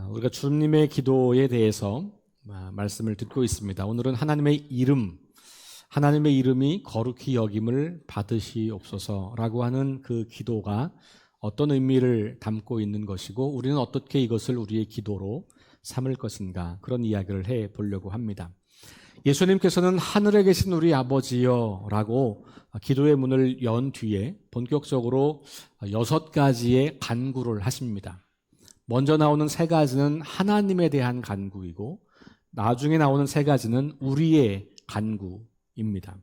우리가 주님의 기도에 대해서 말씀을 듣고 있습니다. 오늘은 하나님의 이름이 거룩히 여김을 받으시옵소서라고 하는 그 기도가 어떤 의미를 담고 있는 것이고 우리는 어떻게 이것을 우리의 기도로 삼을 것인가, 그런 이야기를 해 보려고 합니다. 예수님께서는 하늘에 계신 우리 아버지여 라고 기도의 문을 연 뒤에 본격적으로 6가지의 간구를 하십니다. 먼저 나오는 3가지는 하나님에 대한 간구이고 나중에 나오는 3가지는 우리의 간구입니다.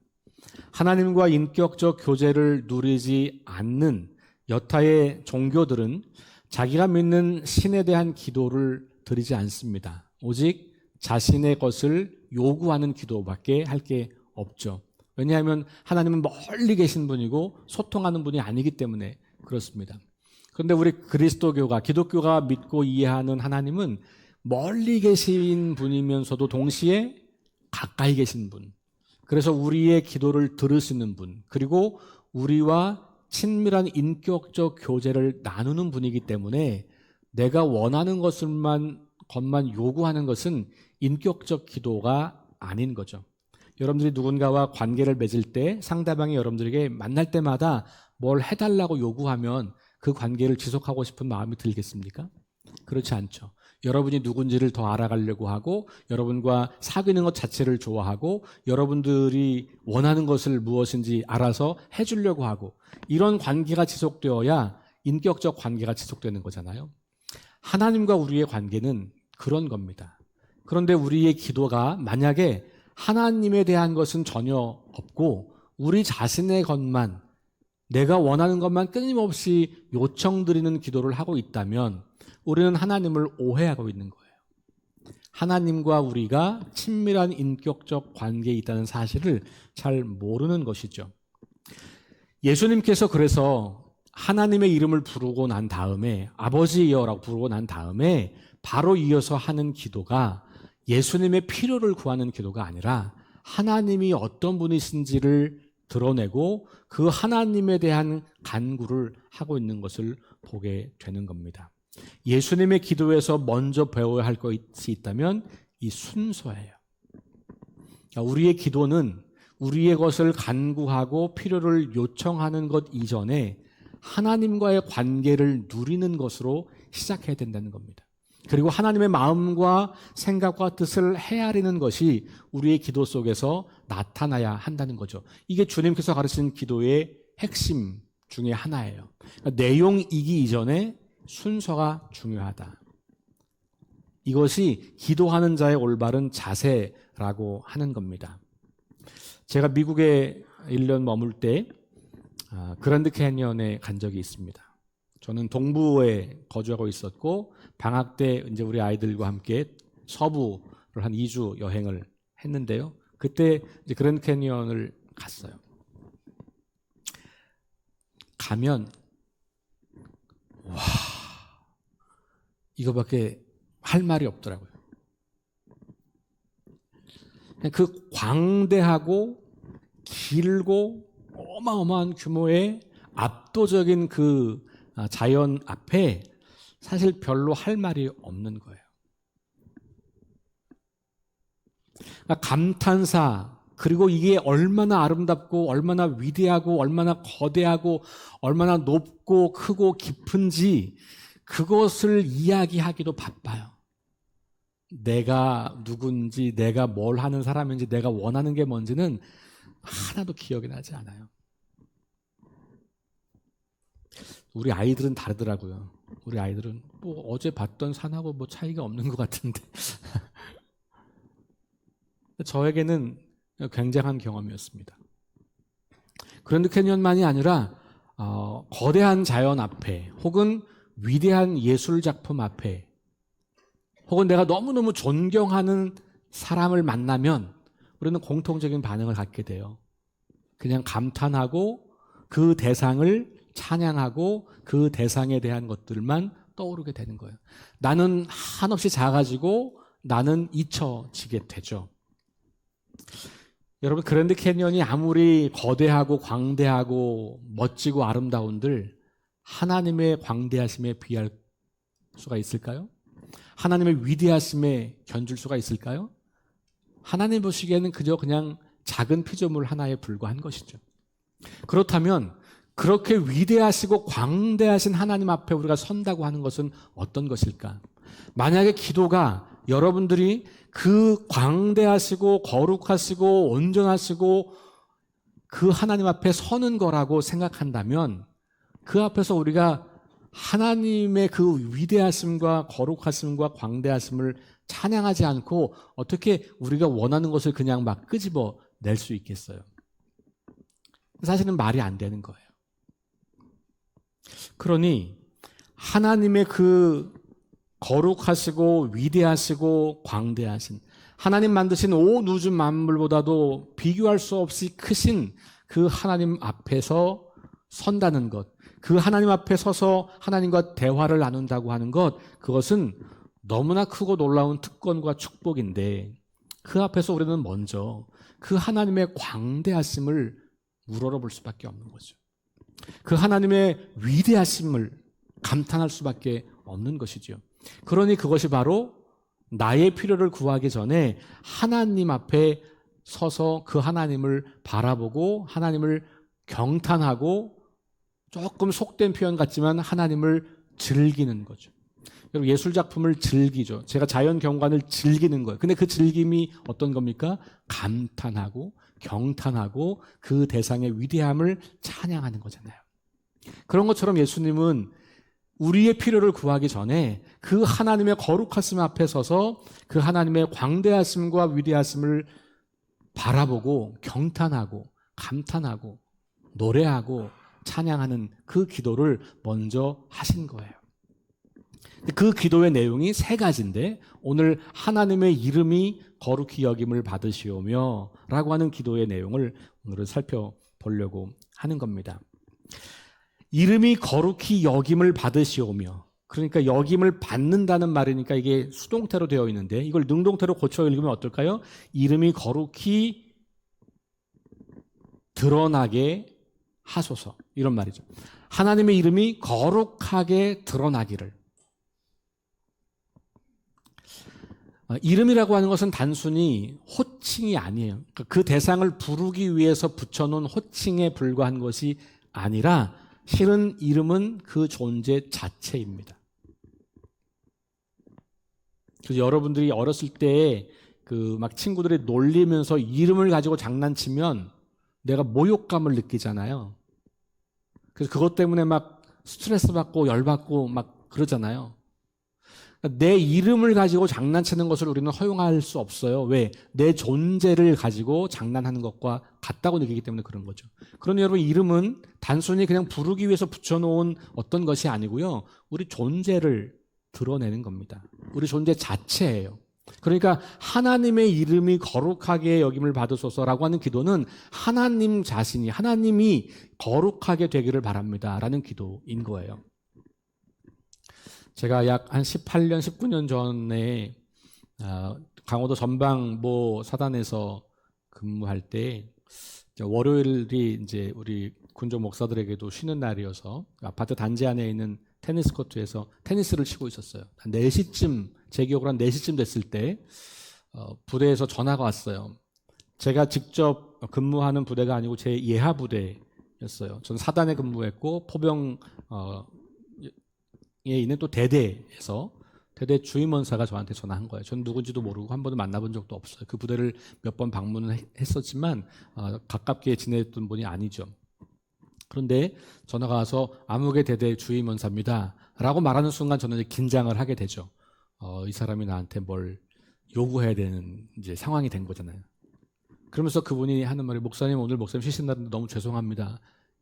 하나님과 인격적 교제를 누리지 않는 여타의 종교들은 자기가 믿는 신에 대한 기도를 드리지 않습니다. 오직 자신의 것을 요구하는 기도밖에 할 게 없죠. 왜냐하면 하나님은 멀리 계신 분이고 소통하는 분이 아니기 때문에 그렇습니다. 그런데 우리 그리스도교가, 기독교가 믿고 이해하는 하나님은 멀리 계신 분이면서도 동시에 가까이 계신 분, 그래서 우리의 기도를 들으시는 분, 그리고 우리와 친밀한 인격적 교제를 나누는 분이기 때문에 내가 원하는 것만 요구하는 것은 인격적 기도가 아닌 거죠. 여러분들이 누군가와 관계를 맺을 때 상대방이 여러분들에게 만날 때마다 뭘 해달라고 요구하면 그 관계를 지속하고 싶은 마음이 들겠습니까? 그렇지 않죠. 여러분이 누군지를 더 알아가려고 하고 여러분과 사귀는 것 자체를 좋아하고 여러분들이 원하는 것을 무엇인지 알아서 해주려고 하고, 이런 관계가 지속되어야 인격적 관계가 지속되는 거잖아요. 하나님과 우리의 관계는 그런 겁니다. 그런데 우리의 기도가 만약에 하나님에 대한 것은 전혀 없고 우리 자신의 것만, 내가 원하는 것만 끊임없이 요청드리는 기도를 하고 있다면 우리는 하나님을 오해하고 있는 거예요. 하나님과 우리가 친밀한 인격적 관계에 있다는 사실을 잘 모르는 것이죠. 예수님께서 그래서 하나님의 이름을 부르고 난 다음에, 아버지여라고 부르고 난 다음에 바로 이어서 하는 기도가 예수님의 필요를 구하는 기도가 아니라 하나님이 어떤 분이신지를 드러내고 그 하나님에 대한 간구를 하고 있는 것을 보게 되는 겁니다. 예수님의 기도에서 먼저 배워야 할 것이 있다면 이 순서예요. 우리의 기도는 우리의 것을 간구하고 필요를 요청하는 것 이전에 하나님과의 관계를 누리는 것으로 시작해야 된다는 겁니다. 그리고 하나님의 마음과 생각과 뜻을 헤아리는 것이 우리의 기도 속에서 나타나야 한다는 거죠. 이게 주님께서 가르치는 기도의 핵심 중에 하나예요. 그러니까 내용이기 이전에 순서가 중요하다. 이것이 기도하는 자의 올바른 자세라고 하는 겁니다. 제가 미국에 1년 머물 때 그랜드 캐니언에 간 적이 있습니다. 저는 동부에 거주하고 있었고 방학 때 이제 우리 아이들과 함께 서부를 한 2주 여행을 했는데요. 그때 이제 그랜드 캐니언을 갔어요. 가면 와, 이거밖에 할 말이 없더라고요. 그 광대하고 길고 어마어마한 규모의 압도적인 그 자연 앞에 사실 별로 할 말이 없는 거예요. 그러니까 감탄사, 그리고 이게 얼마나 아름답고 얼마나 위대하고 얼마나 거대하고 얼마나 높고 크고 깊은지 그것을 이야기하기도 바빠요. 내가 누군지, 내가 뭘 하는 사람인지, 내가 원하는 게 뭔지는 하나도 기억이 나지 않아요. 우리 아이들은 다르더라고요. 우리 아이들은 뭐 어제 봤던 산하고 뭐 차이가 없는 것 같은데 저에게는 굉장한 경험이었습니다. 그랜드 캐니언만이 아니라 거대한 자연 앞에 혹은 위대한 예술 작품 앞에 혹은 내가 너무너무 존경하는 사람을 만나면 우리는 공통적인 반응을 갖게 돼요. 그냥 감탄하고 그 대상을 찬양하고 그 대상에 대한 것들만 떠오르게 되는 거예요. 나는 한없이 작아지고 나는 잊혀지게 되죠. 여러분, 그랜드 캐니언이 아무리 거대하고 광대하고 멋지고 아름다운들 하나님의 광대하심에 비할 수가 있을까요? 하나님의 위대하심에 견줄 수가 있을까요? 하나님 보시기에는 그냥 작은 피조물 하나에 불과한 것이죠. 그렇다면 그렇게 위대하시고 광대하신 하나님 앞에 우리가 선다고 하는 것은 어떤 것일까? 만약에 기도가 여러분들이 그 광대하시고 거룩하시고 온전하시고 그 하나님 앞에 서는 거라고 생각한다면 그 앞에서 우리가 하나님의 그 위대하심과 거룩하심과 광대하심을 찬양하지 않고 어떻게 우리가 원하는 것을 그냥 막 끄집어 낼 수 있겠어요? 사실은 말이 안 되는 거예요. 그러니 하나님의 그 거룩하시고 위대하시고 광대하신 하나님 만드신 온 우주 만물보다도 비교할 수 없이 크신 그 하나님 앞에서 선다는 것, 그 하나님 앞에 서서 하나님과 대화를 나눈다고 하는 것, 그것은 너무나 크고 놀라운 특권과 축복인데 그 앞에서 우리는 먼저 그 하나님의 광대하심을 우러러볼 수밖에 없는 거죠. 그 하나님의 위대하심을 감탄할 수밖에 없는 것이죠. 그러니 그것이 바로 나의 필요를 구하기 전에 하나님 앞에 서서 그 하나님을 바라보고 하나님을 경탄하고 조금 속된 표현 같지만 하나님을 즐기는 거죠. 여러분 예술 작품을 즐기죠. 제가 자연 경관을 즐기는 거예요. 근데 그 즐김이 어떤 겁니까? 감탄하고 경탄하고 그 대상의 위대함을 찬양하는 거잖아요. 그런 것처럼 예수님은 우리의 필요를 구하기 전에 그 하나님의 거룩하심 앞에 서서 그 하나님의 광대하심과 위대하심을 바라보고 경탄하고 감탄하고 노래하고 찬양하는 그 기도를 먼저 하신 거예요. 그 기도의 내용이 세 가지인데 오늘 하나님의 이름이 거룩히 여김을 받으시오며 라고 하는 기도의 내용을 오늘은 살펴보려고 하는 겁니다. 이름이 거룩히 여김을 받으시오며, 그러니까 여김을 받는다는 말이니까 이게 수동태로 되어 있는데 이걸 능동태로 고쳐 읽으면 어떨까요? 이름이 거룩히 드러나게 하소서, 이런 말이죠. 하나님의 이름이 거룩하게 드러나기를. 이름이라고 하는 것은 단순히 호칭이 아니에요. 그 대상을 부르기 위해서 붙여놓은 호칭에 불과한 것이 아니라 실은 이름은 그 존재 자체입니다. 그래서 여러분들이 어렸을 때 그 막 친구들이 놀리면서 이름을 가지고 장난치면 내가 모욕감을 느끼잖아요. 그래서 그것 때문에 막 스트레스 받고 열받고 막 그러잖아요. 내 이름을 가지고 장난치는 것을 우리는 허용할 수 없어요. 왜? 내 존재를 가지고 장난하는 것과 같다고 느끼기 때문에 그런 거죠. 그러니 여러분 이름은 단순히 그냥 부르기 위해서 붙여놓은 어떤 것이 아니고요. 우리 존재를 드러내는 겁니다. 우리 존재 자체예요. 그러니까 하나님의 이름이 거룩하게 여김을 받으소서라고 하는 기도는 하나님 자신이, 하나님이 거룩하게 되기를 바랍니다 라는 기도인 거예요. 제가 약 한 18년, 19년 전에 강원도 전방모 사단에서 근무할 때 월요일이 이제 우리 군족 목사들에게도 쉬는 날이어서 아파트 단지 안에 있는 테니스 코트에서 테니스를 치고 있었어요. 한 4시쯤, 제 기억으로 한 4시쯤 됐을 때 부대에서 전화가 왔어요. 제가 직접 근무하는 부대가 아니고 제 예하 부대였어요. 저는 사단에 근무했고 포병 있는 또 대대에서 대대 주임원사가 저한테 전화한 거예요. 저는 누군지도 모르고 한 번도 만나본 적도 없어요. 그 부대를 몇 번 방문을 했었지만 가깝게 지냈던 분이 아니죠. 그런데 전화가 와서 아무개 대대 주임원사입니다 라고 말하는 순간 저는 이제 긴장을 하게 되죠. 이 사람이 나한테 뭘 요구해야 되는 이제 상황이 된 거잖아요. 그러면서 그분이 하는 말이 목사님 오늘 목사님 쉬신 날인데 너무 죄송합니다.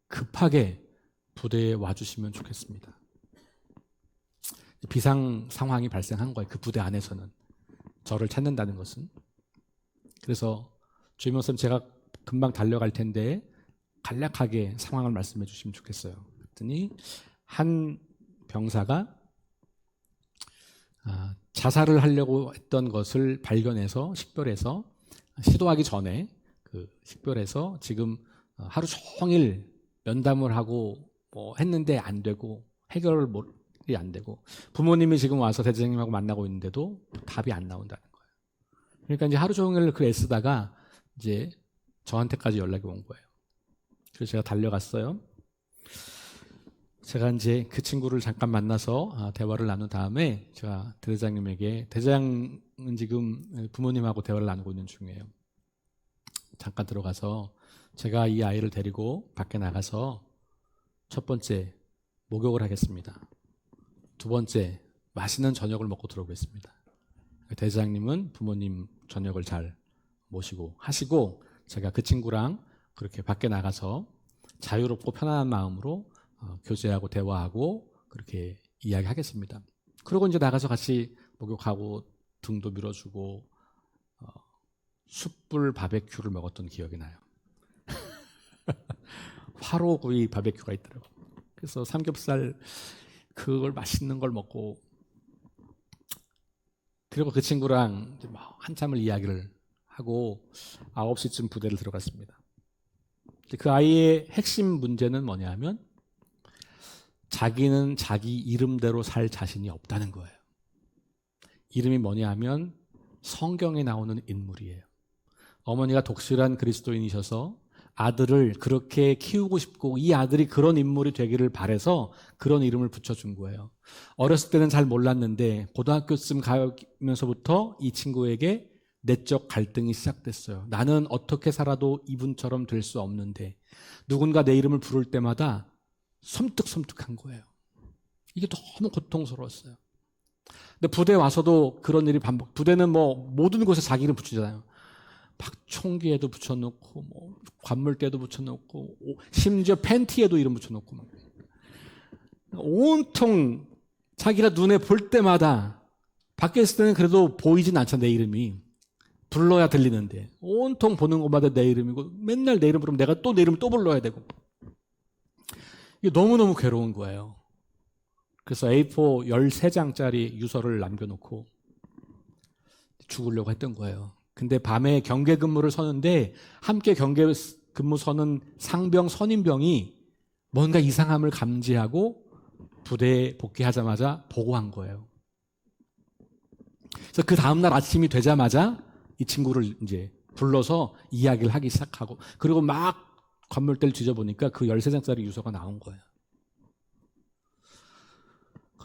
급하게 부대에 와주시면 좋겠습니다. 비상 상황이 발생한 거예요. 그 부대 안에서는. 저를 찾는다는 것은. 그래서 주임원 선생님 제가 금방 달려갈 텐데 간략하게 상황을 말씀해 주시면 좋겠어요. 그랬더니 한 병사가 자살을 하려고 했던 것을 발견해서 식별해서 시도하기 전에 그 식별해서 지금 하루 종일 면담을 하고 뭐 했는데 안 되고 해결을 안 되고 부모님이 지금 와서 대제사장님하고 만나고 있는데도 답이 안 나온다는 거예요. 그러니까 이제 하루 종일 그 애쓰다가 이제 저한테까지 연락이 온 거예요. 그래서 제가 달려갔어요. 제가 이제 그 친구를 잠깐 만나서 대화를 나눈 다음에 제가 대제사장님에게, 대제사장은 지금 부모님하고 대화를 나누고 있는 중이에요. 잠깐 들어가서 제가 이 아이를 데리고 밖에 나가서 첫 번째 목욕을 하겠습니다. 두 번째 맛있는 저녁을 먹고 들어오겠습니다. 대제사장님은 부모님 저녁을 잘 모시고 하시고 제가 그 친구랑 그렇게 밖에 나가서 자유롭고 편안한 마음으로 교제하고 대화하고 그렇게 이야기하겠습니다. 그리고 이제 나가서 같이 목욕하고 등도 밀어주고 숯불 바베큐를 먹었던 기억이 나요. 화로구이 바베큐가 있더라고요. 그래서 삼겹살 그걸 맛있는 걸 먹고 그리고 그 친구랑 한참을 이야기를 하고 9시쯤 부대를 들어갔습니다. 그 아이의 핵심 문제는 뭐냐면 자기는 자기 이름대로 살 자신이 없다는 거예요. 이름이 뭐냐 하면 성경에 나오는 인물이에요. 어머니가 독실한 그리스도인이셔서 아들을 그렇게 키우고 싶고 이 아들이 그런 인물이 되기를 바라서 그런 이름을 붙여준 거예요. 어렸을 때는 잘 몰랐는데 고등학교쯤 가면서부터 이 친구에게 내적 갈등이 시작됐어요. 나는 어떻게 살아도 이분처럼 될 수 없는데 누군가 내 이름을 부를 때마다 섬뜩섬뜩한 거예요. 이게 너무 고통스러웠어요. 근데 부대에 와서도 그런 일이 반복. 부대는 뭐 모든 곳에 자기 이름 붙이잖아요. 박총기에도 붙여놓고 뭐 관물대에도 붙여놓고 심지어 팬티에도 이름 붙여놓고 온통 자기가 눈에 볼 때마다 밖에 있을 때는 그래도 보이진 않잖아. 내 이름이 불러야 들리는데 온통 보는 곳마다 내 이름이고 맨날 내 이름 부르면 내가 또 내 이름을 또 불러야 되고 이게 너무너무 괴로운 거예요. 그래서 A4 13장짜리 유서를 남겨놓고 죽으려고 했던 거예요. 근데 밤에 경계 근무를 서는데 함께 경계 근무 서는 상병 선임병이 뭔가 이상함을 감지하고 부대에 복귀하자마자 보고한 거예요. 그래서 그 다음날 아침이 되자마자 이 친구를 이제 불러서 이야기를 하기 시작하고 그리고 막 관물대를 뒤져보니까 그 13장짜리 유서가 나온 거예요.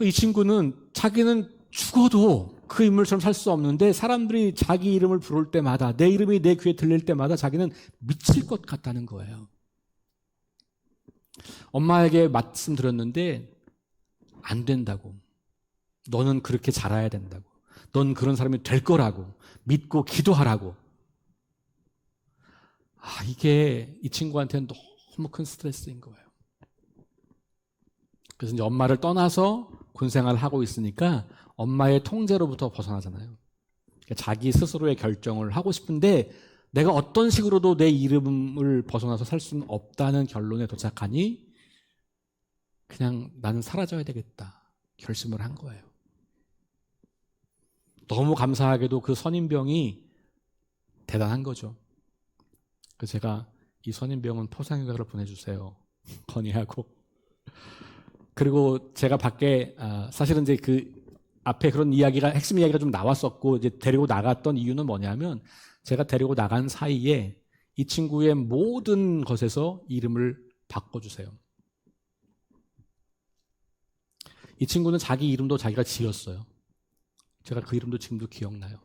이 친구는 자기는 죽어도 그 인물처럼 살 수 없는데 사람들이 자기 이름을 부를 때마다 내 이름이 내 귀에 들릴 때마다 자기는 미칠 것 같다는 거예요. 엄마에게 말씀드렸는데 안 된다고. 너는 그렇게 자라야 된다고. 넌 그런 사람이 될 거라고. 믿고 기도하라고. 이게 이 친구한테는 너무 큰 스트레스인 거예요. 그래서 이제 엄마를 떠나서 군생활을 하고 있으니까 엄마의 통제로부터 벗어나잖아요. 그러니까 자기 스스로의 결정을 하고 싶은데 내가 어떤 식으로도 내 이름을 벗어나서 살 수는 없다는 결론에 도착하니 그냥 나는 사라져야 되겠다 결심을 한 거예요. 너무 감사하게도 그 선임병이 대단한 거죠. 그래서 제가 이 선임병은 포상휴가를 보내주세요 건의하고 그리고 제가 밖에 사실은 이제 그 앞에 그런 이야기가 핵심 이야기가 좀 나왔었고 이제 데리고 나갔던 이유는 뭐냐면 제가 데리고 나간 사이에 이 친구의 모든 것에서 이름을 바꿔주세요. 이 친구는 자기 이름도 자기가 지었어요. 제가 그 이름도 지금도 기억나요.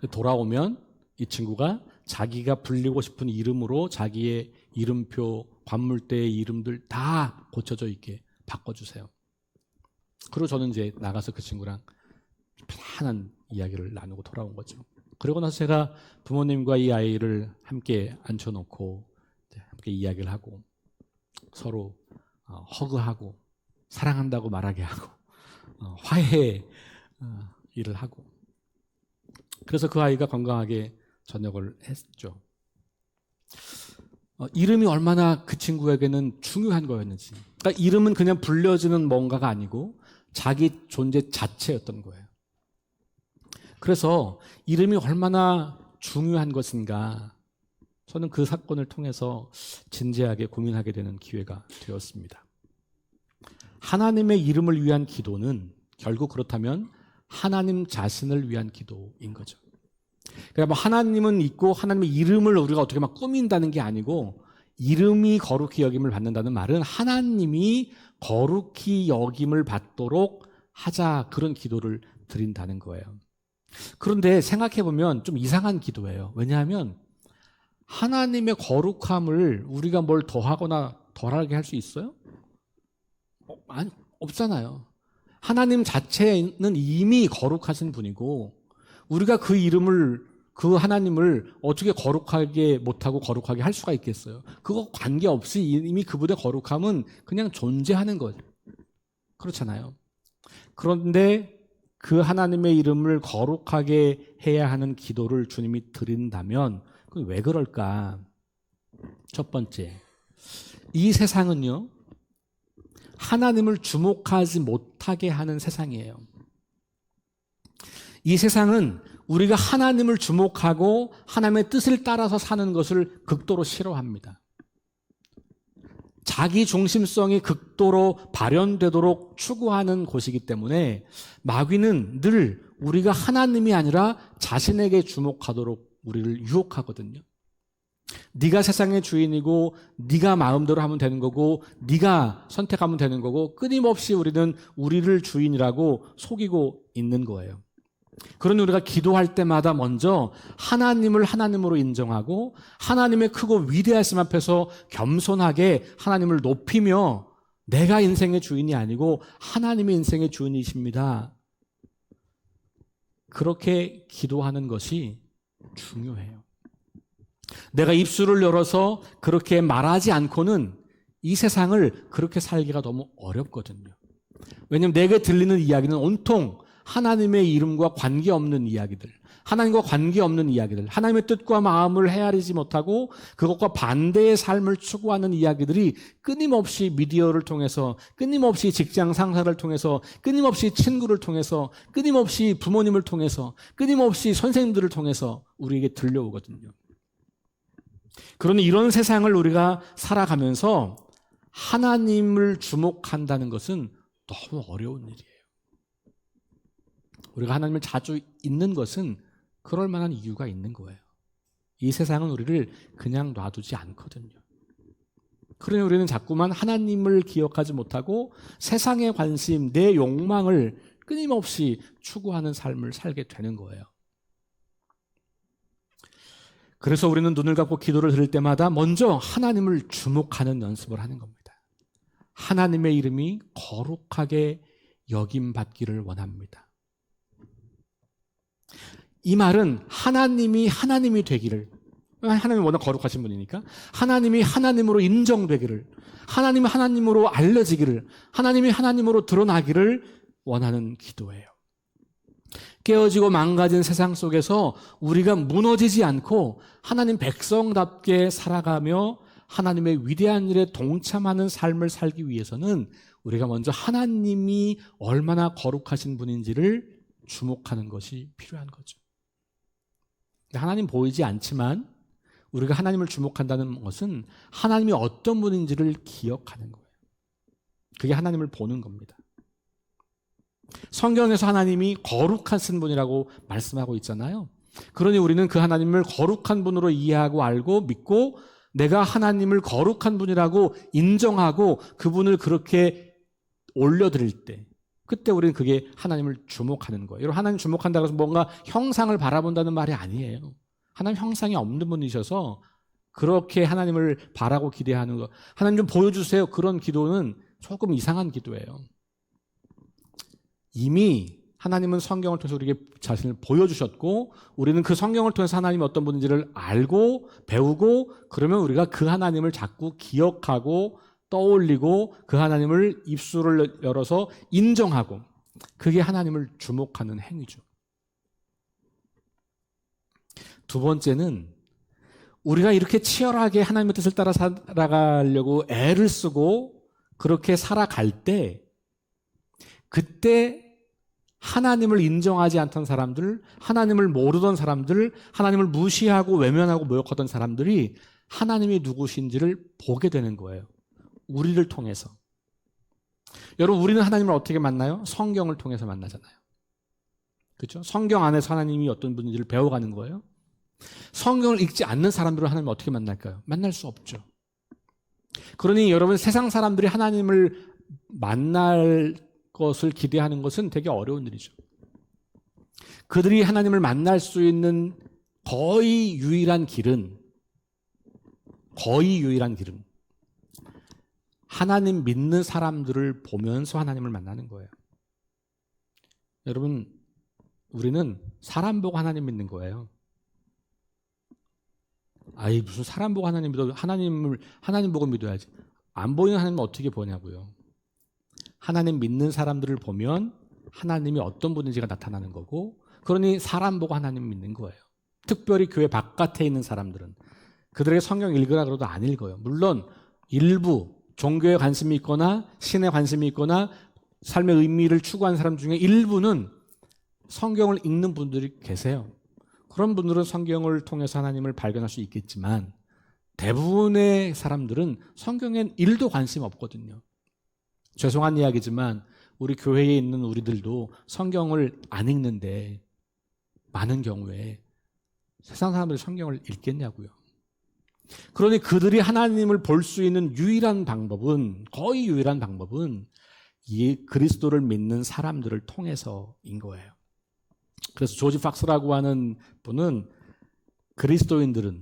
돌아오면 이 친구가 자기가 불리고 싶은 이름으로 자기의 이름표, 관물대의 이름들 다 고쳐져 있게 바꿔주세요. 그리고 저는 이제 나가서 그 친구랑 편안한 이야기를 나누고 돌아온 거죠. 그러고 나서 제가 부모님과 이 아이를 함께 앉혀놓고 함께 이야기를 하고 서로 허그하고 사랑한다고 말하게 하고 화해 일을 하고 그래서 그 아이가 건강하게 전역을 했죠. 이름이 얼마나 그 친구에게는 중요한 거였는지. 그러니까 이름은 그냥 불려지는 뭔가가 아니고 자기 존재 자체였던 거예요. 그래서 이름이 얼마나 중요한 것인가 저는 그 사건을 통해서 진지하게 고민하게 되는 기회가 되었습니다. 하나님의 이름을 위한 기도는 결국 그렇다면 하나님 자신을 위한 기도인 거죠. 그러니까 뭐 하나님은 있고 하나님의 이름을 우리가 어떻게 막 꾸민다는 게 아니고, 이름이 거룩히 여김을 받는다는 말은 하나님이 거룩히 여김을 받도록 하자, 그런 기도를 드린다는 거예요. 그런데 생각해보면 좀 이상한 기도예요. 왜냐하면 하나님의 거룩함을 우리가 뭘 더하거나 덜하게 할 수 있어요? 아니, 없잖아요. 하나님 자체는 이미 거룩하신 분이고, 우리가 그 이름을, 그 하나님을 어떻게 거룩하게 못하고 거룩하게 할 수가 있겠어요? 그거 관계없이 이미 그분의 거룩함은 그냥 존재하는 거죠. 그렇잖아요. 그런데 그 하나님의 이름을 거룩하게 해야 하는 기도를 주님이 드린다면 그건 왜 그럴까? 첫 번째, 이 세상은요, 하나님을 주목하지 못하게 하는 세상이에요. 이 세상은 우리가 하나님을 주목하고 하나님의 뜻을 따라서 사는 것을 극도로 싫어합니다. 자기 중심성이 극도로 발현되도록 추구하는 곳이기 때문에 마귀는 늘 우리가 하나님이 아니라 자신에게 주목하도록 우리를 유혹하거든요. 네가 세상의 주인이고 네가 마음대로 하면 되는 거고 네가 선택하면 되는 거고, 끊임없이 우리는 우리를 주인이라고 속이고 있는 거예요. 그러니 우리가 기도할 때마다 먼저 하나님을 하나님으로 인정하고 하나님의 크고 위대하심 앞에서 겸손하게 하나님을 높이며, 내가 인생의 주인이 아니고 하나님의 인생의 주인이십니다, 그렇게 기도하는 것이 중요해요. 내가 입술을 열어서 그렇게 말하지 않고는 이 세상을 그렇게 살기가 너무 어렵거든요. 왜냐하면 내게 들리는 이야기는 온통 하나님의 이름과 관계없는 이야기들, 하나님과 관계없는 이야기들, 하나님의 뜻과 마음을 헤아리지 못하고 그것과 반대의 삶을 추구하는 이야기들이 끊임없이 미디어를 통해서, 끊임없이 직장 상사를 통해서, 끊임없이 친구를 통해서, 끊임없이 부모님을 통해서, 끊임없이 선생님들을 통해서 우리에게 들려오거든요. 그러니 이런 세상을 우리가 살아가면서 하나님을 주목한다는 것은 너무 어려운 일이에요. 우리가 하나님을 자주 잊는 것은 그럴 만한 이유가 있는 거예요. 이 세상은 우리를 그냥 놔두지 않거든요. 그러니 우리는 자꾸만 하나님을 기억하지 못하고 세상의 관심, 내 욕망을 끊임없이 추구하는 삶을 살게 되는 거예요. 그래서 우리는 눈을 감고 기도를 드릴 때마다 먼저 하나님을 주목하는 연습을 하는 겁니다. 하나님의 이름이 거룩하게 여김받기를 원합니다. 이 말은 하나님이 되기를, 하나님이 워낙 거룩하신 분이니까 하나님이 하나님으로 인정되기를, 하나님이 하나님으로 알려지기를, 하나님이 하나님으로 드러나기를 원하는 기도예요. 깨어지고 망가진 세상 속에서 우리가 무너지지 않고 하나님 백성답게 살아가며 하나님의 위대한 일에 동참하는 삶을 살기 위해서는 우리가 먼저 하나님이 얼마나 거룩하신 분인지를 주목하는 것이 필요한 거죠. 하나님 보이지 않지만 우리가 하나님을 주목한다는 것은 하나님이 어떤 분인지를 기억하는 거예요. 그게 하나님을 보는 겁니다. 성경에서 하나님이 거룩하신 분이라고 말씀하고 있잖아요. 그러니 우리는 그 하나님을 거룩한 분으로 이해하고 알고 믿고, 내가 하나님을 거룩한 분이라고 인정하고 그분을 그렇게 올려드릴 때, 그때 우리는 그게 하나님을 주목하는 거예요. 여러분, 하나님 주목한다고 해서 뭔가 형상을 바라본다는 말이 아니에요. 하나님 형상이 없는 분이셔서 그렇게 하나님을 바라고 기대하는 거, 하나님 좀 보여주세요, 그런 기도는 조금 이상한 기도예요. 이미 하나님은 성경을 통해서 우리에게 자신을 보여주셨고, 우리는 그 성경을 통해서 하나님이 어떤 분인지를 알고 배우고, 그러면 우리가 그 하나님을 자꾸 기억하고 떠올리고 그 하나님을 입술을 열어서 인정하고, 그게 하나님을 주목하는 행위죠. 두 번째는 우리가 이렇게 치열하게 하나님의 뜻을 따라 살아가려고 애를 쓰고 그렇게 살아갈 때, 그때 하나님을 인정하지 않던 사람들, 하나님을 모르던 사람들, 하나님을 무시하고 외면하고 모욕하던 사람들이 하나님이 누구신지를 보게 되는 거예요. 우리를 통해서. 여러분, 우리는 하나님을 어떻게 만나요? 성경을 통해서 만나잖아요. 그렇죠? 성경 안에서 하나님이 어떤 분인지를 배워가는 거예요. 성경을 읽지 않는 사람들은 하나님을 어떻게 만날까요? 만날 수 없죠. 그러니 여러분, 세상 사람들이 하나님을 만날 것을 기대하는 것은 되게 어려운 일이죠. 그들이 하나님을 만날 수 있는 거의 유일한 길은 하나님 믿는 사람들을 보면서 하나님을 만나는 거예요. 여러분, 우리는 사람 보고 하나님 믿는 거예요. 아이, 무슨 사람 보고 하나님 믿어? 하나님 보고 믿어야지. 안 보이는 하나님은 어떻게 보냐고요. 하나님 믿는 사람들을 보면 하나님이 어떤 분인지가 나타나는 거고, 그러니 사람 보고 하나님 믿는 거예요. 특별히 교회 바깥에 있는 사람들은 그들에게 성경 읽으라 그래도 안 읽어요. 물론 일부 종교에 관심이 있거나 신에 관심이 있거나 삶의 의미를 추구하는 사람 중에 일부는 성경을 읽는 분들이 계세요. 그런 분들은 성경을 통해서 하나님을 발견할 수 있겠지만 대부분의 사람들은 성경엔 1도 관심 없거든요. 죄송한 이야기지만 우리 교회에 있는 우리들도 성경을 안 읽는데 많은 경우에 세상 사람들이 성경을 읽겠냐고요. 그러니 그들이 하나님을 볼 수 있는 거의 유일한 방법은 이 그리스도를 믿는 사람들을 통해서인 거예요. 그래서 조지 팍스라고 하는 분은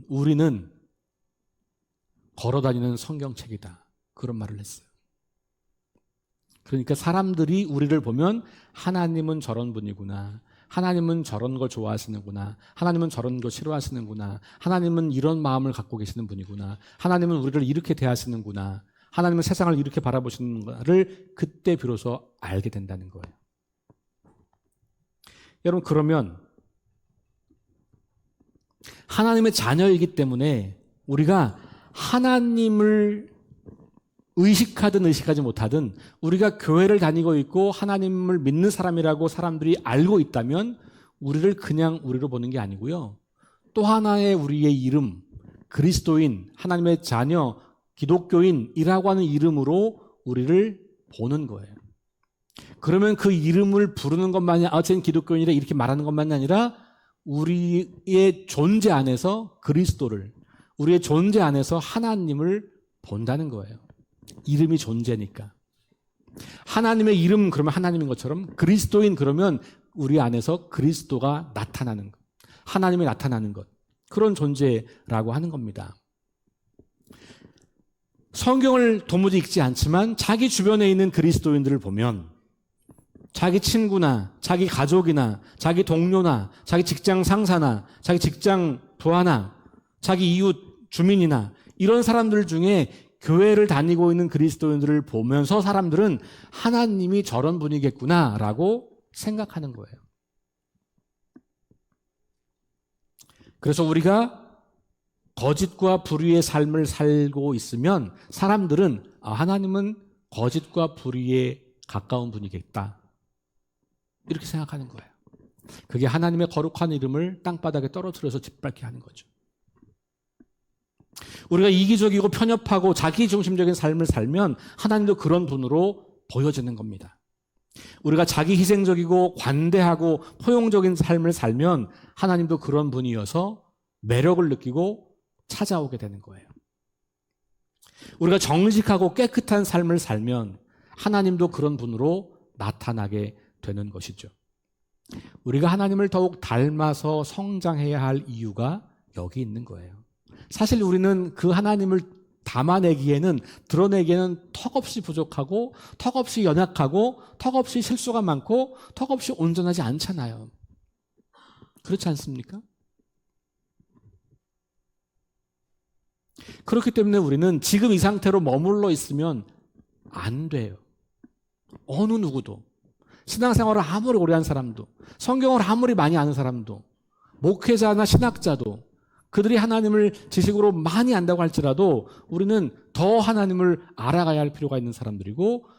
우리는 걸어다니는 성경책이다, 그런 말을 했어요. 그러니까 사람들이 우리를 보면 하나님은 저런 분이구나, 하나님은 저런 걸 좋아하시는구나, 하나님은 저런 걸 싫어하시는구나, 하나님은 이런 마음을 갖고 계시는 분이구나, 하나님은 우리를 이렇게 대하시는구나, 하나님은 세상을 이렇게 바라보시는구나를 그때 비로소 알게 된다는 거예요. 여러분, 그러면 하나님의 자녀이기 때문에 우리가 하나님을 의식하든 의식하지 못하든 우리가 교회를 다니고 있고 하나님을 믿는 사람이라고 사람들이 알고 있다면 우리를 그냥 우리로 보는 게 아니고요. 또 하나의 우리의 이름, 그리스도인, 하나님의 자녀, 기독교인이라고 하는 이름으로 우리를 보는 거예요. 그러면 그 이름을 부르는 것만이 쟤는 기독교인이라 이렇게 말하는 것만이 아니라 우리의 존재 안에서 그리스도를, 우리의 존재 안에서 하나님을 본다는 거예요. 이름이 존재니까. 하나님의 이름 그러면 하나님인 것처럼 그리스도인 그러면 우리 안에서 그리스도가 나타나는 것, 하나님이 나타나는 것, 그런 존재라고 하는 겁니다. 성경을 도무지 읽지 않지만 자기 주변에 있는 그리스도인들을 보면 자기 친구나 자기 가족이나 자기 동료나 자기 직장 상사나 자기 직장 부하나 자기 이웃 주민이나 이런 사람들 중에 교회를 다니고 있는 그리스도인들을 보면서 사람들은 하나님이 저런 분이겠구나라고 생각하는 거예요. 그래서 우리가 거짓과 불의의 삶을 살고 있으면 사람들은 하나님은 거짓과 불의에 가까운 분이겠다, 이렇게 생각하는 거예요. 그게 하나님의 거룩한 이름을 땅바닥에 떨어뜨려서 짓밟게 하는 거죠. 우리가 이기적이고 편협하고 자기중심적인 삶을 살면 하나님도 그런 분으로 보여지는 겁니다. 우리가 자기희생적이고 관대하고 포용적인 삶을 살면 하나님도 그런 분이어서 매력을 느끼고 찾아오게 되는 거예요. 우리가 정직하고 깨끗한 삶을 살면 하나님도 그런 분으로 나타나게 되는 것이죠. 우리가 하나님을 더욱 닮아서 성장해야 할 이유가 여기 있는 거예요. 사실 우리는 그 하나님을 담아내기에는, 드러내기에는 턱없이 부족하고 턱없이 연약하고 턱없이 실수가 많고 턱없이 온전하지 않잖아요. 그렇지 않습니까? 그렇기 때문에 우리는 지금 이 상태로 머물러 있으면 안 돼요. 어느 누구도. 신앙생활을 아무리 오래 한 사람도, 성경을 아무리 많이 아는 사람도, 목회자나 신학자도 그들이 하나님을 지식으로 많이 안다고 할지라도 우리는 더 하나님을 알아가야 할 필요가 있는 사람들이고,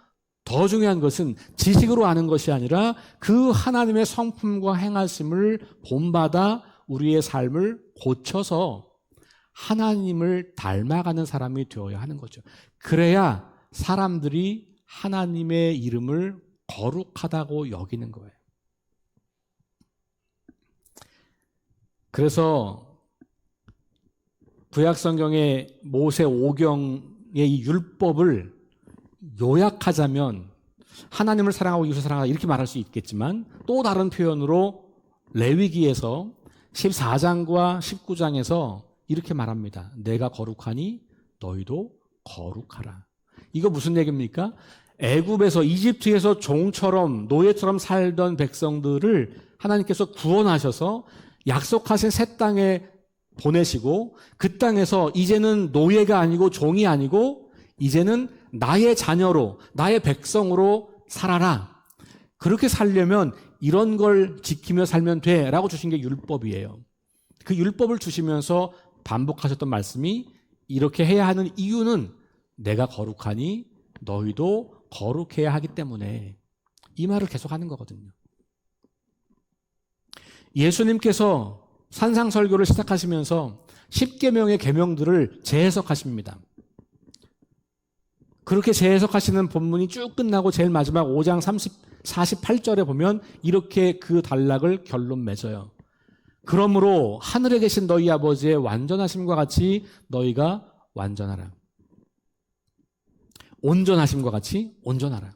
더 중요한 것은 지식으로 아는 것이 아니라 그 하나님의 성품과 행하심을 본받아 우리의 삶을 고쳐서 하나님을 닮아가는 사람이 되어야 하는 거죠. 그래야 사람들이 하나님의 이름을 거룩하다고 여기는 거예요. 그래서 구약성경의 모세 오경의 이 율법을 요약하자면 하나님을 사랑하고 이웃을 사랑하라 이렇게 말할 수 있겠지만 또 다른 표현으로 레위기에서 14장과 19장에서 이렇게 말합니다. 내가 거룩하니 너희도 거룩하라. 이거 무슨 얘기입니까? 애굽에서 이집트에서 종처럼 노예처럼 살던 백성들을 하나님께서 구원하셔서 약속하신 새 땅에 보내시고 그 땅에서 이제는 노예가 아니고 종이 아니고 이제는 나의 자녀로 나의 백성으로 살아라. 그렇게 살려면 이런 걸 지키며 살면 돼 라고 주신 게 율법이에요. 그 율법을 주시면서 반복하셨던 말씀이 이렇게 해야 하는 이유는 내가 거룩하니 너희도 거룩해야 하기 때문에 이 말을 계속하는 거거든요. 예수님께서 산상설교를 시작하시면서 10계명의 계명들을 재해석하십니다. 그렇게 재해석하시는 본문이 쭉 끝나고 제일 마지막 5장 48절에 보면 이렇게 그 단락을 결론 맺어요. 그러므로 하늘에 계신 너희 아버지의 완전하심과 같이 너희가 완전하라. 온전하심과 같이 온전하라.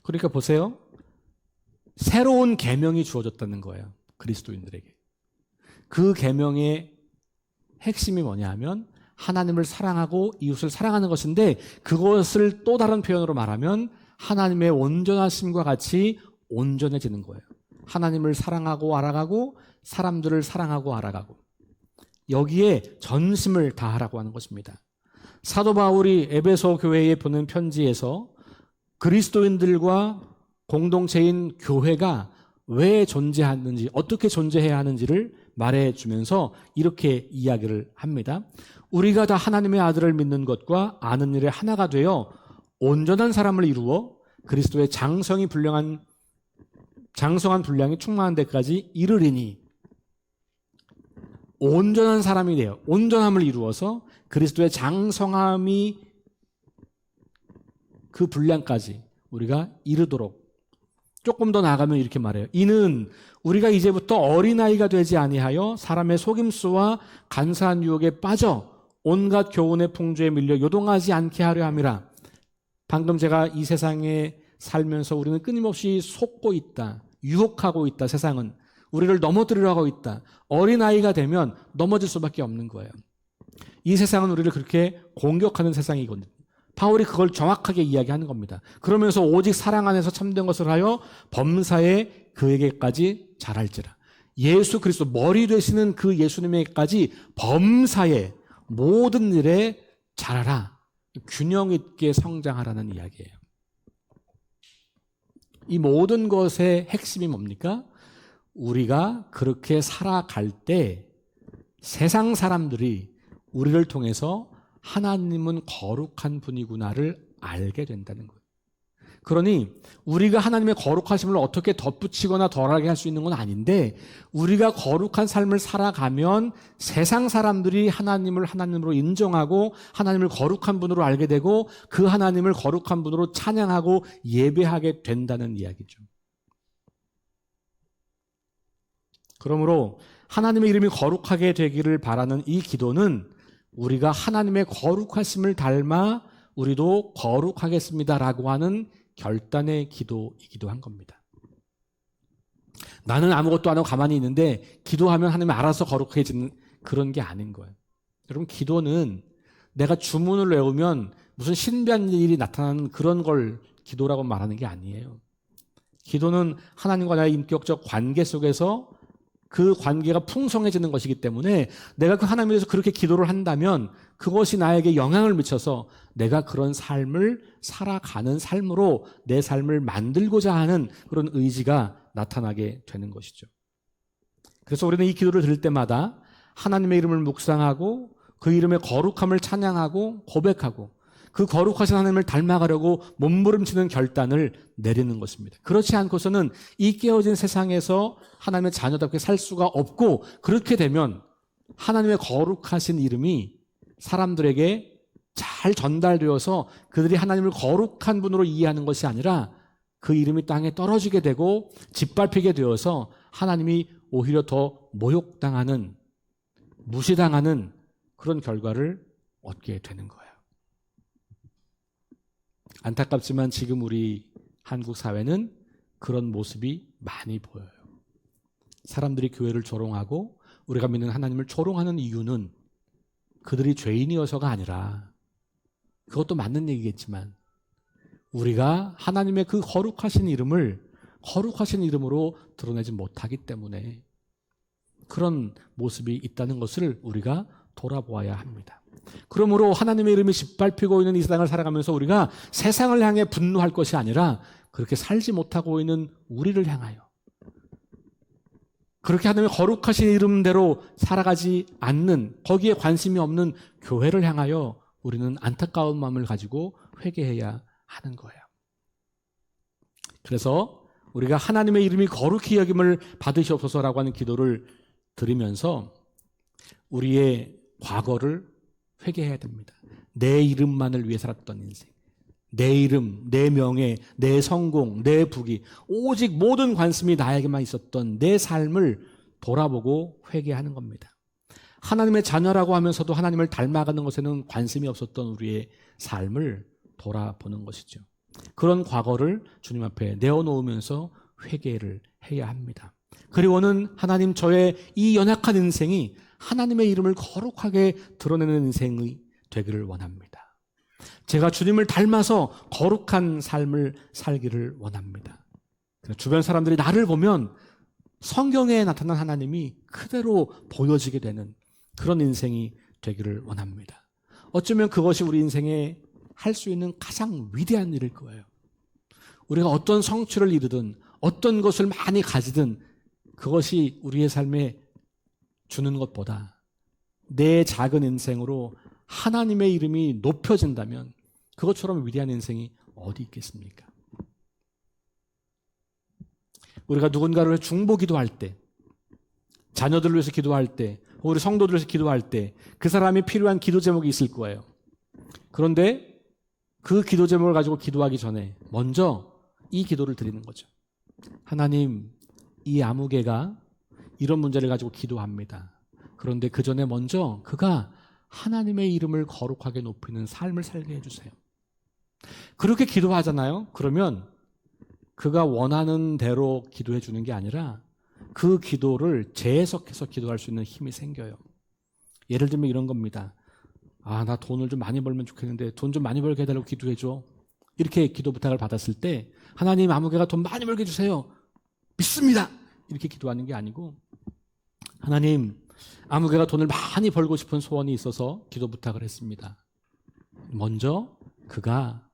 그러니까 보세요. 새로운 계명이 주어졌다는 거예요. 그리스도인들에게. 그 계명의 핵심이 뭐냐 하면 하나님을 사랑하고 이웃을 사랑하는 것인데 그것을 또 다른 표현으로 말하면 하나님의 온전하심과 같이 온전해지는 거예요. 하나님을 사랑하고 알아가고 사람들을 사랑하고 알아가고 여기에 전심을 다하라고 하는 것입니다. 사도 바울이 에베소 교회에 보낸 편지에서 그리스도인들과 공동체인 교회가 왜 존재하는지 어떻게 존재해야 하는지를 말해주면서 이렇게 이야기를 합니다. 우리가 다 하나님의 아들을 믿는 것과 아는 일에 하나가 되어 온전한 사람을 이루어 그리스도의 장성한 분량이 충만한 데까지 이르리니 온전한 사람이 되어 온전함을 이루어서 그리스도의 장성함이 그 분량까지 우리가 이르도록 조금 더 나아가면 이렇게 말해요. 이는 우리가 이제부터 어린아이가 되지 아니하여 사람의 속임수와 간사한 유혹에 빠져 온갖 교훈의 풍조에 밀려 요동하지 않게 하려 함이라. 방금 제가 이 세상에 살면서 우리는 끊임없이 속고 있다. 유혹하고 있다. 세상은. 우리를 넘어뜨리려 하고 있다. 어린아이가 되면 넘어질 수밖에 없는 거예요. 이 세상은 우리를 그렇게 공격하는 세상이거든요. 바울이 그걸 정확하게 이야기하는 겁니다. 그러면서 오직 사랑 안에서 참된 것을 하여 범사에 그에게까지 자랄지라. 예수 그리스도 머리 되시는 그 예수님에게까지 범사에 모든 일에 자라라. 균형 있게 성장하라는 이야기예요. 이 모든 것의 핵심이 뭡니까? 우리가 그렇게 살아갈 때 세상 사람들이 우리를 통해서 하나님은 거룩한 분이구나를 알게 된다는 거예요. 그러니 우리가 하나님의 거룩하심을 어떻게 덧붙이거나 덜하게 할 수 있는 건 아닌데 우리가 거룩한 삶을 살아가면 세상 사람들이 하나님을 하나님으로 인정하고 하나님을 거룩한 분으로 알게 되고 그 하나님을 거룩한 분으로 찬양하고 예배하게 된다는 이야기죠. 그러므로 하나님의 이름이 거룩하게 되기를 바라는 이 기도는 우리가 하나님의 거룩하심을 닮아 우리도 거룩하겠습니다라고 하는 결단의 기도이기도 한 겁니다. 나는 아무것도 안 하고 가만히 있는데 기도하면 하나님이 알아서 거룩해지는 그런 게 아닌 거예요. 여러분 기도는 내가 주문을 외우면 무슨 신비한 일이 나타나는 그런 걸 기도라고 말하는 게 아니에요. 기도는 하나님과 나의 인격적 관계 속에서 그 관계가 풍성해지는 것이기 때문에 내가 그 하나님에 대해서 그렇게 기도를 한다면 그것이 나에게 영향을 미쳐서 내가 그런 삶을 살아가는 삶으로 내 삶을 만들고자 하는 그런 의지가 나타나게 되는 것이죠. 그래서 우리는 이 기도를 들을 때마다 하나님의 이름을 묵상하고 그 이름의 거룩함을 찬양하고 고백하고 그 거룩하신 하나님을 닮아가려고 몸부림치는 결단을 내리는 것입니다. 그렇지 않고서는 이 깨어진 세상에서 하나님의 자녀답게 살 수가 없고 그렇게 되면 하나님의 거룩하신 이름이 사람들에게 잘 전달되어서 그들이 하나님을 거룩한 분으로 이해하는 것이 아니라 그 이름이 땅에 떨어지게 되고 짓밟히게 되어서 하나님이 오히려 더 모욕당하는, 무시당하는 그런 결과를 얻게 되는 거예요. 안타깝지만 지금 우리 한국 사회는 그런 모습이 많이 보여요. 사람들이 교회를 조롱하고 우리가 믿는 하나님을 조롱하는 이유는 그들이 죄인이어서가 아니라, 그것도 맞는 얘기겠지만 우리가 하나님의 그 거룩하신 이름을 거룩하신 이름으로 드러내지 못하기 때문에 그런 모습이 있다는 것을 우리가 돌아보아야 합니다. 그러므로 하나님의 이름이 짓밟히고 있는 이 세상을 살아가면서 우리가 세상을 향해 분노할 것이 아니라 그렇게 살지 못하고 있는 우리를 향하여, 그렇게 하나님의 거룩하신 이름대로 살아가지 않는, 거기에 관심이 없는 교회를 향하여 우리는 안타까운 마음을 가지고 회개해야 하는 거예요. 그래서 우리가 하나님의 이름이 거룩히 여김을 받으시옵소서라고 하는 기도를 드리면서 우리의 과거를 회개해야 됩니다. 내 이름만을 위해 살았던 인생, 내 이름, 내 명예, 내 성공, 내 부귀, 오직 모든 관심이 나에게만 있었던 내 삶을 돌아보고 회개하는 겁니다. 하나님의 자녀라고 하면서도 하나님을 닮아가는 것에는 관심이 없었던 우리의 삶을 돌아보는 것이죠. 그런 과거를 주님 앞에 내어놓으면서 회개를 해야 합니다. 그리고는 하나님, 저의 이 연약한 인생이 하나님의 이름을 거룩하게 드러내는 인생이 되기를 원합니다. 제가 주님을 닮아서 거룩한 삶을 살기를 원합니다. 주변 사람들이 나를 보면 성경에 나타난 하나님이 그대로 보여지게 되는 그런 인생이 되기를 원합니다. 어쩌면 그것이 우리 인생에 할 수 있는 가장 위대한 일일 거예요. 우리가 어떤 성취를 이루든 어떤 것을 많이 가지든 그것이 우리의 삶에 주는 것보다 내 작은 인생으로 하나님의 이름이 높여진다면 그것처럼 위대한 인생이 어디 있겠습니까? 우리가 누군가를 위해 중보 기도할 때, 자녀들을 위해서 기도할 때, 우리 성도들을 위해서 기도할 때 그 사람이 필요한 기도 제목이 있을 거예요. 그런데 그 기도 제목을 가지고 기도하기 전에 먼저 이 기도를 드리는 거죠. 하나님, 이 아무개가 이런 문제를 가지고 기도합니다. 그런데 그 전에 먼저 그가 하나님의 이름을 거룩하게 높이는 삶을 살게 해주세요. 그렇게 기도하잖아요. 그러면 그가 원하는 대로 기도해 주는 게 아니라 그 기도를 재해석해서 기도할 수 있는 힘이 생겨요. 예를 들면 이런 겁니다. 나 돈을 좀 많이 벌면 좋겠는데 돈 좀 많이 벌게 해달라고 기도해줘. 이렇게 기도 부탁을 받았을 때 하나님, 아무개가 돈 많이 벌게 해주세요. 믿습니다. 이렇게 기도하는 게 아니고, 하나님, 아무개가 돈을 많이 벌고 싶은 소원이 있어서 기도 부탁을 했습니다. 먼저 그가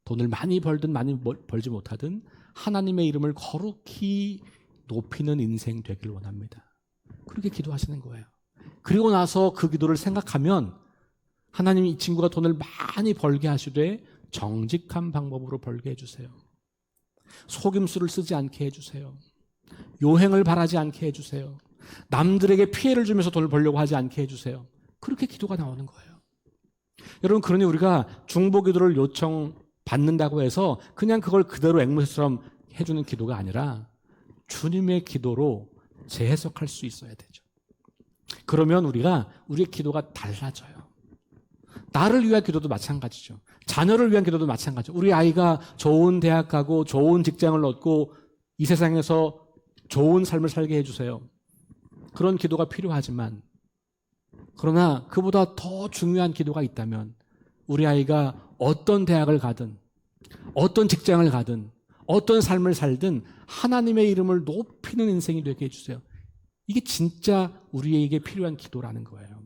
돈을 많이 벌든 많이 벌지 못하든 하나님의 이름을 거룩히 높이는 인생 되길 원합니다. 그렇게 기도하시는 거예요. 그리고 나서 그 기도를 생각하면 하나님이 이 친구가 돈을 많이 벌게 하시되 정직한 방법으로 벌게 해주세요. 속임수를 쓰지 않게 해주세요. 요행을 바라지 않게 해주세요. 남들에게 피해를 주면서 돈을 벌려고 하지 않게 해주세요. 그렇게 기도가 나오는 거예요. 여러분, 그러니 우리가 중보 기도를 요청받는다고 해서 그냥 그걸 그대로 앵무새처럼 해주는 기도가 아니라 주님의 기도로 재해석할 수 있어야 되죠. 그러면 우리의 기도가 달라져요. 나를 위한 기도도 마찬가지죠. 자녀를 위한 기도도 마찬가지죠. 우리 아이가 좋은 대학 가고 좋은 직장을 얻고 이 세상에서 좋은 삶을 살게 해주세요. 그런 기도가 필요하지만, 그러나 그보다 더 중요한 기도가 있다면 우리 아이가 어떤 대학을 가든 어떤 직장을 가든 어떤 삶을 살든 하나님의 이름을 높이는 인생이 되게 해주세요. 이게 진짜 우리에게 필요한 기도라는 거예요.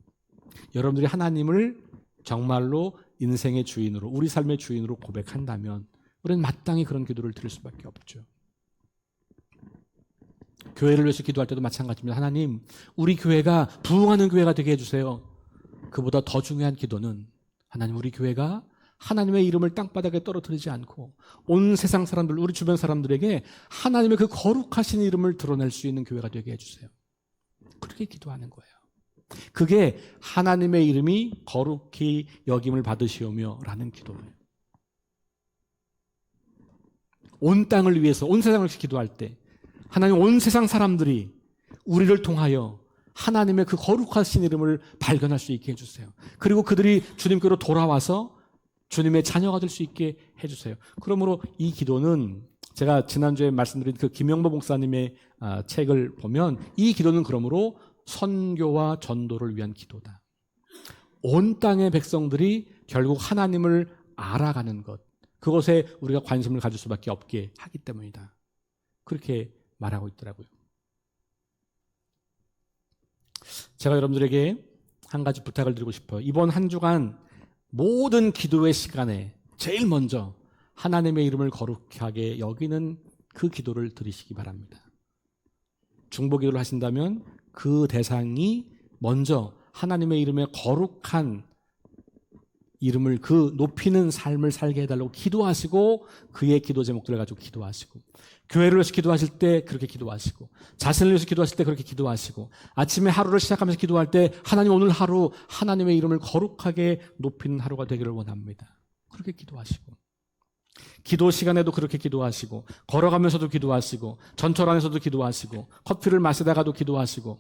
여러분들이 하나님을 정말로 인생의 주인으로, 우리 삶의 주인으로 고백한다면 우리는 마땅히 그런 기도를 드릴 수밖에 없죠. 교회를 위해서 기도할 때도 마찬가지입니다. 하나님, 우리 교회가 부흥하는 교회가 되게 해주세요. 그보다 더 중요한 기도는 하나님, 우리 교회가 하나님의 이름을 땅바닥에 떨어뜨리지 않고 온 세상 사람들, 우리 주변 사람들에게 하나님의 그 거룩하신 이름을 드러낼 수 있는 교회가 되게 해주세요. 그렇게 기도하는 거예요. 그게 하나님의 이름이 거룩히 여김을 받으시오며 라는 기도예요. 온 땅을 위해서, 온 세상을 위해서 기도할 때 하나님 온 세상 사람들이 우리를 통하여 하나님의 그 거룩하신 이름을 발견할 수 있게 해주세요. 그리고 그들이 주님께로 돌아와서 주님의 자녀가 될 수 있게 해주세요. 그러므로 이 기도는 제가 지난주에 말씀드린 그 김영보 목사님의 책을 보면 이 기도는 그러므로 선교와 전도를 위한 기도다. 온 땅의 백성들이 결국 하나님을 알아가는 것, 그것에 우리가 관심을 가질 수밖에 없게 하기 때문이다. 그렇게 말하고 있더라고요. 제가 여러분들에게 한 가지 부탁을 드리고 싶어요. 이번 한 주간 모든 기도의 시간에 제일 먼저 하나님의 이름을 거룩하게 여기는 그 기도를 드리시기 바랍니다. 중보기도를 하신다면 그 대상이 먼저 하나님의 이름의 거룩한 이름을 그 높이는 삶을 살게 해달라고 기도하시고 그의 기도 제목들을 가지고 기도하시고 교회를 위해서 기도하실 때 그렇게 기도하시고 자신을 위해서 기도하실 때 그렇게 기도하시고 아침에 하루를 시작하면서 기도할 때 하나님 오늘 하루 하나님의 이름을 거룩하게 높이는 하루가 되기를 원합니다. 그렇게 기도하시고 기도 시간에도 그렇게 기도하시고 걸어가면서도 기도하시고 전철 안에서도 기도하시고 커피를 마시다가도 기도하시고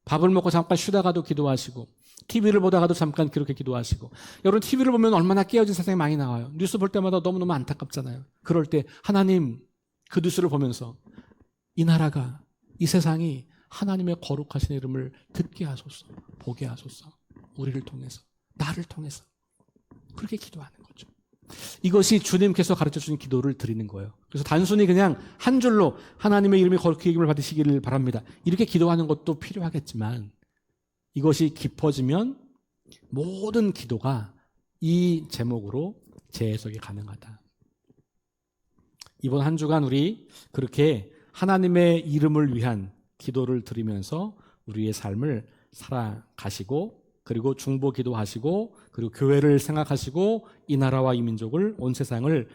밥을 먹고 잠깐 쉬다가도 기도하시고 TV를 보다가도 잠깐 그렇게 기도하시고 여러분 TV를 보면 얼마나 깨어진 세상이 많이 나와요. 뉴스 볼 때마다 너무너무 안타깝잖아요. 그럴 때 하나님 그 뉴스를 보면서 이 나라가 이 세상이 하나님의 거룩하신 이름을 듣게 하소서 보게 하소서 우리를 통해서 나를 통해서 그렇게 기도하는 거죠. 이것이 주님께서 가르쳐주신 기도를 드리는 거예요. 그래서 단순히 그냥 한 줄로 하나님의 이름이 거룩히 여김을 받으시기를 바랍니다. 이렇게 기도하는 것도 필요하겠지만 이것이 깊어지면 모든 기도가 이 제목으로 재해석이 가능하다. 이번 한 주간 우리 그렇게 하나님의 이름을 위한 기도를 드리면서 우리의 삶을 살아가시고 그리고 중보 기도하시고 그리고 교회를 생각하시고 이 나라와 이 민족을 온 세상을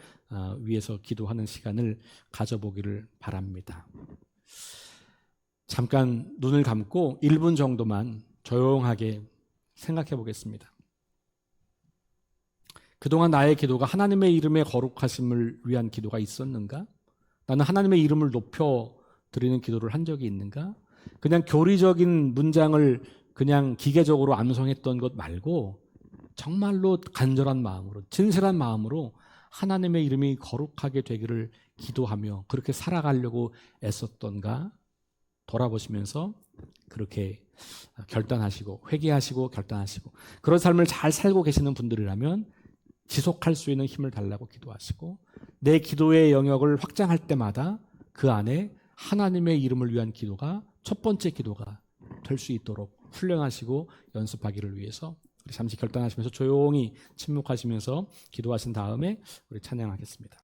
위해서 기도하는 시간을 가져보기를 바랍니다. 잠깐 눈을 감고 1분 정도만 조용하게 생각해 보겠습니다. 그동안 나의 기도가 하나님의 이름의 거룩하심을 위한 기도가 있었는가? 나는 하나님의 이름을 높여 드리는 기도를 한 적이 있는가? 그냥 교리적인 문장을 그냥 기계적으로 암송했던 것 말고 정말로 간절한 마음으로 진실한 마음으로 하나님의 이름이 거룩하게 되기를 기도하며 그렇게 살아가려고 애썼던가 돌아보시면서 그렇게 결단하시고 회개하시고 결단하시고 그런 삶을 잘 살고 계시는 분들이라면 지속할 수 있는 힘을 달라고 기도하시고 내 기도의 영역을 확장할 때마다 그 안에 하나님의 이름을 위한 기도가 첫 번째 기도가 될 수 있도록 훈련하시고 연습하기를 위해서 우리 잠시 결단하시면서 조용히 침묵하시면서 기도하신 다음에 우리 찬양하겠습니다.